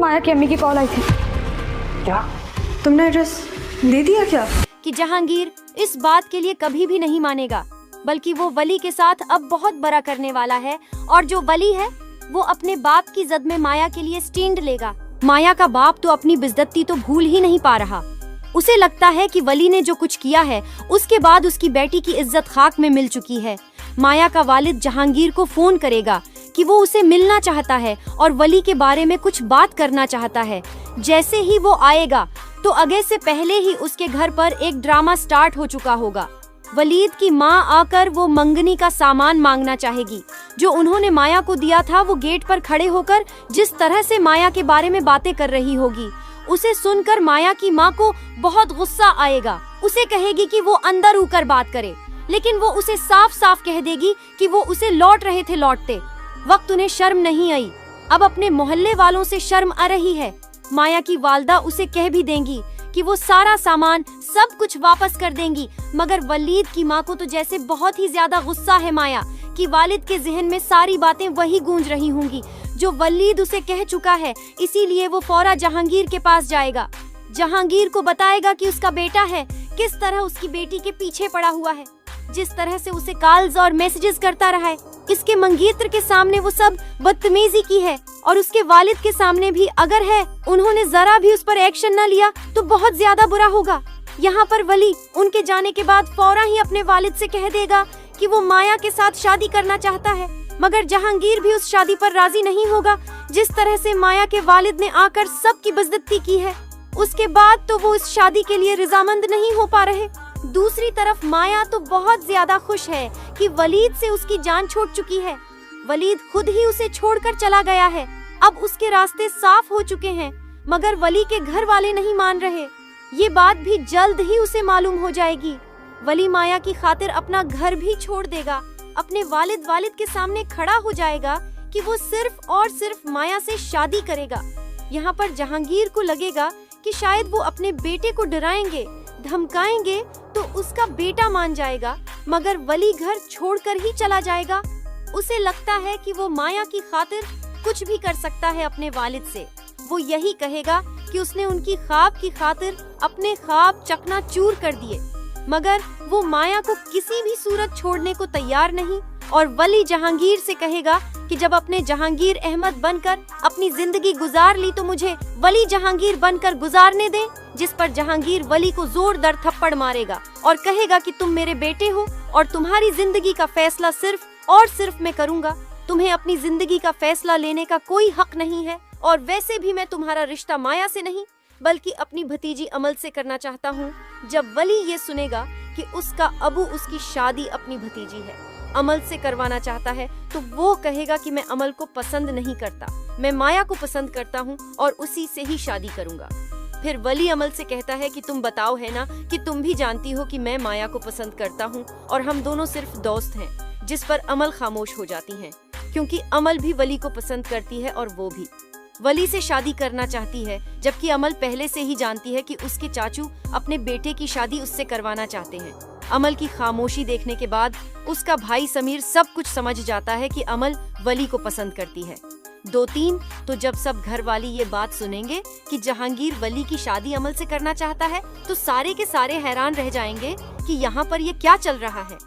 माया की अम्मी की कॉल आई थी। क्या? तुमने एड्रेस दे दिया क्या? कि जहांगीर इस बात के लिए कभी भी नहीं मानेगा, बल्कि वो वली के साथ अब बहुत बड़ा करने वाला है। और जो वली है वो अपने बाप की जद में माया के लिए स्टैंड लेगा। माया का बाप तो अपनी बेइज्जती तो भूल ही नहीं पा रहा। उसे लगता है कि वली ने जो कुछ किया है उसके बाद उसकी बेटी की इज्जत खाक में मिल चुकी है। माया का वालिद जहांगीर को फोन करेगा कि वो उसे मिलना चाहता है और वली के बारे में कुछ बात करना चाहता है। जैसे ही वो आएगा तो आगे से पहले ही उसके घर पर एक ड्रामा स्टार्ट हो चुका होगा। वलीद की माँ आकर वो मंगनी का सामान मांगना चाहेगी जो उन्होंने माया को दिया था। वो गेट पर खड़े होकर जिस तरह से माया के बारे में बातें कर रही होगी, उसे सुनकर माया की माँ को बहुत गुस्सा आएगा। उसे कहेगी कि वो अंदर होकर बात करे, लेकिन वो उसे साफ साफ कह देगी कि वो उसे लौट रहे थे लौटते वक्त उन्हें शर्म नहीं आई। अब अपने मोहल्ले वालों से शर्म आ रही है। माया की वालदा उसे कह भी देंगी कि वो सारा सामान सब कुछ वापस कर देंगी, मगर वलीद की माँ को तो जैसे बहुत ही ज्यादा गुस्सा है माया कि वालिद के जहन में सारी बातें वही गूंज रही होंगी जो वलीद उसे कह चुका है। इसीलिए वो फौरा जहांगीर के पास जाएगा, जहांगीर को बताएगा कि उसका बेटा है किस तरह उसकी बेटी के पीछे पड़ा हुआ है, जिस तरह से उसे कॉल्स और मैसेजेस करता रहा है। इसके मंगेतर के सामने वो सब बदतमीजी की है और उसके वालिद के सामने भी अगर है उन्होंने जरा भी उस पर एक्शन न लिया तो बहुत ज्यादा बुरा होगा। यहाँ पर वली उनके जाने के बाद फौरा ही अपने वालिद से कह देगा कि वो माया के साथ शादी करना चाहता है, मगर जहांगीर भी उस शादी पर राजी नहीं होगा। जिस तरह से माया के वालिद ने आकर सबकी बेइज्जती की है, उसके बाद तो वो इस शादी के लिए रजामंद नहीं हो पा रहे। दूसरी तरफ माया तो बहुत ज्यादा खुश है कि वलीद से उसकी जान छूट चुकी है। वलीद खुद ही उसे छोड़कर चला गया है। अब उसके रास्ते साफ हो चुके हैं, मगर वली के घर वाले नहीं मान रहे। ये बात भी जल्द ही उसे मालूम हो जाएगी। वली माया की खातिर अपना घर भी छोड़ देगा, अपने वालिद के सामने खड़ा हो जाएगा कि वो सिर्फ और सिर्फ माया से शादी करेगा। यहाँ पर जहांगीर को लगेगा कि शायद वो अपने बेटे को डराएंगे, धमकाएंगे तो उसका बेटा मान जाएगा, मगर वली घर छोड़कर ही चला जाएगा। उसे लगता है कि वो माया की खातिर कुछ भी कर सकता है अपने वालिद से। वो यही कहेगा कि उसने उनकी ख्वाब की खातिर अपने ख्वाब चकनाचूर कर दिए, मगर वो माया को किसी भी सूरत छोड़ने को तैयार नहीं। और वली जहांगीर से कहेगा कि जब अपने जहांगीर अहमद बनकर अपनी जिंदगी गुजार ली तो मुझे वली जहांगीर बनकर गुजारने दे। जिस पर जहांगीर वली को जोरदार थप्पड़ मारेगा और कहेगा कि तुम मेरे बेटे हो और तुम्हारी जिंदगी का फैसला सिर्फ और सिर्फ मैं करूंगा। तुम्हें अपनी जिंदगी का फैसला लेने का कोई हक नहीं है, और वैसे भी मैं तुम्हारा रिश्ता माया से नहीं बल्कि अपनी भतीजी अमल से करना चाहता हूँ। जब वली ये सुनेगा कि उसका अबू उसकी शादी अपनी भतीजी है अमल से करवाना चाहता है, तो वो कहेगा कि मैं अमल को पसंद नहीं करता, मैं माया को पसंद करता हूँ और उसी से ही शादी करूँगा। फिर वली अमल से कहता है कि तुम बताओ है ना कि तुम भी जानती हो कि मैं माया को पसंद करता हूँ और हम दोनों सिर्फ दोस्त हैं। जिस पर अमल खामोश हो जाती हैं, क्योंकि अमल भी वली को पसंद करती है और वो भी वली से शादी करना चाहती है, जबकि अमल पहले से ही जानती है कि उसके चाचू अपने बेटे की शादी उससे करवाना चाहते हैं। अमल की खामोशी देखने के बाद उसका भाई समीर सब कुछ समझ जाता है कि अमल वली को पसंद करती है। 2-3 तो जब सब घर वाली ये बात सुनेंगे कि जहांगीर वली की शादी अमल से करना चाहता है, तो सारे के सारे हैरान रह जाएंगे कि यहाँ पर ये क्या चल रहा है।